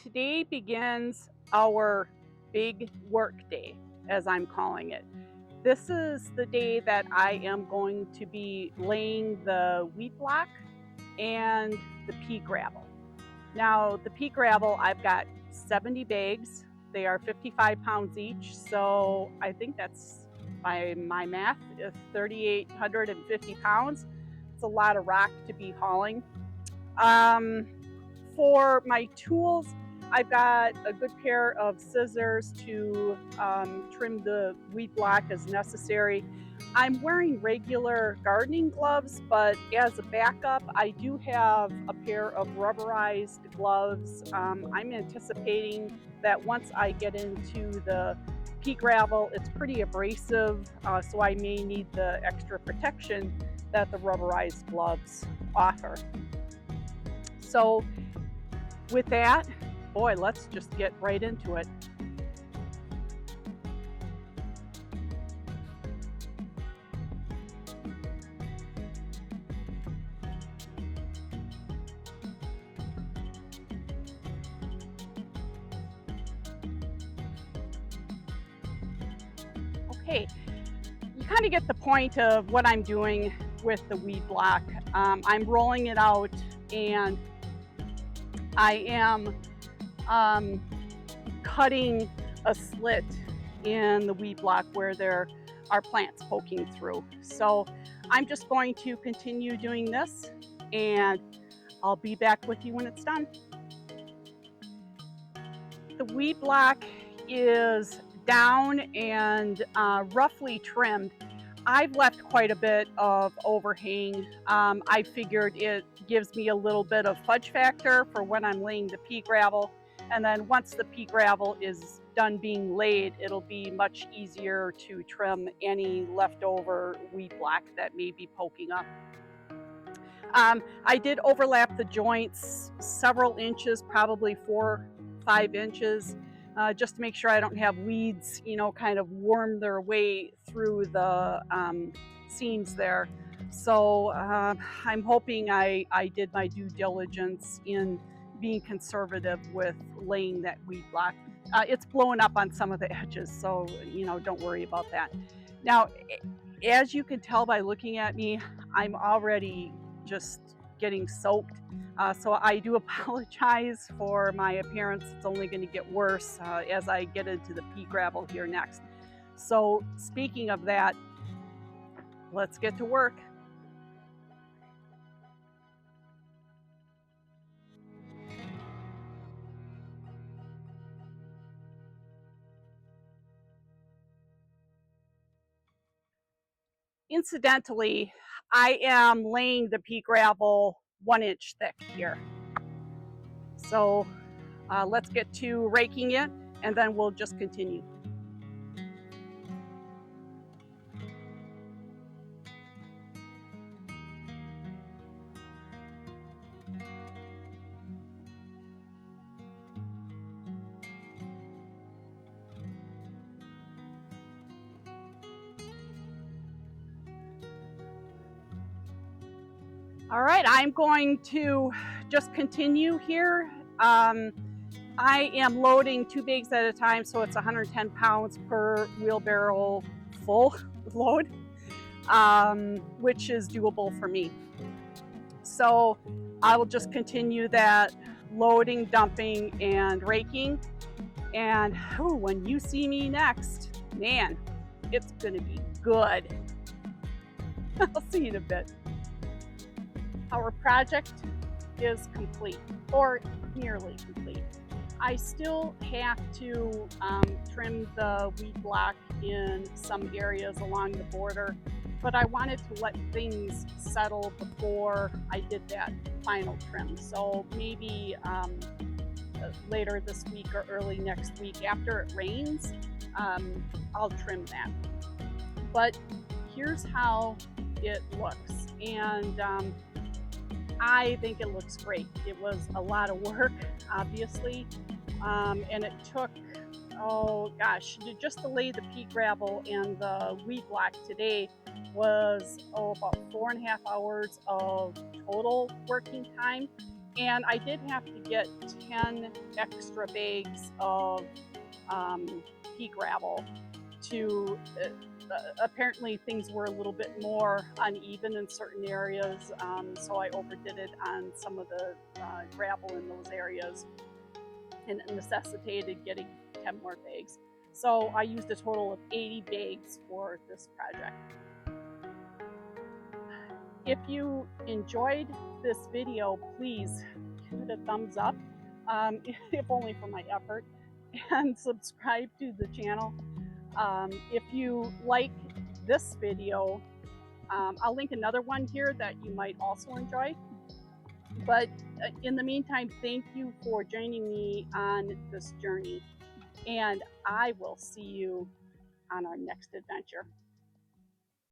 today begins our big work day, as I'm calling it. This is the day that I am going to be laying the wheat block and the pea gravel. Now, the pea gravel, I've got 70 bags. They are 55 pounds each, so I think that's, by my math, 3,850 pounds. It's a lot of rock to be hauling. For my tools, I've got a good pair of scissors to trim the wheat block as necessary. I'm wearing regular gardening gloves, but as a backup, I do have a pair of rubberized gloves. I'm anticipating that once I get into the pea gravel, it's pretty abrasive, so I may need the extra protection that the rubberized gloves offer. So with that, boy, let's just get right into it. Okay, you kind of get the point of what I'm doing with the weed block. I'm rolling it out and I am cutting a slit in the weed block where there are plants poking through. So I'm just going to continue doing this and I'll be back with you when it's done. The weed block is down and roughly trimmed. I've left quite a bit of overhang. I figured it gives me a little bit of fudge factor for when I'm laying the pea gravel. And then once the pea gravel is done being laid, it'll be much easier to trim any leftover weed block that may be poking up. I did overlap the joints several inches, probably 4-5 inches, just to make sure I don't have weeds, kind of worm their way through the seams there. So I'm hoping I did my due diligence in being conservative with laying that weed block. It's blowing up on some of the edges, so don't worry about that. Now, as you can tell by looking at me, I'm already just getting soaked. So I do apologize for my appearance. It's only going to get worse as I get into the pea gravel here next. So speaking of that, let's get to work. Incidentally, I am laying the pea gravel 1 inch thick here. So let's get to raking it and then we'll just continue. All right, I'm going to just continue here. I am loading 2 bags at a time, so it's 110 pounds per wheelbarrow full load, which is doable for me. So I will just continue that loading, dumping, and raking. And when you see me next, man, it's gonna be good. I'll see you in a bit. Our project is complete, or nearly complete. I still have to trim the weed block in some areas along the border, but I wanted to let things settle before I did that final trim. So maybe later this week or early next week after it rains, I'll trim that. But here's how it looks, and I think it looks great. It was a lot of work, obviously, and it took, just to lay the pea gravel and the weed block today was about 4.5 hours of total working time. And I did have to get 10 extra bags of pea gravel to apparently things were a little bit more uneven in certain areas, so I overdid it on some of the gravel in those areas and necessitated getting 10 more bags. So I used a total of 80 bags for this project. If you enjoyed this video, please give it a thumbs up, if only for my effort, and subscribe to the channel. If you like this video, I'll link another one here that you might also enjoy. But in the meantime, thank you for joining me on this journey, and I will see you on our next adventure.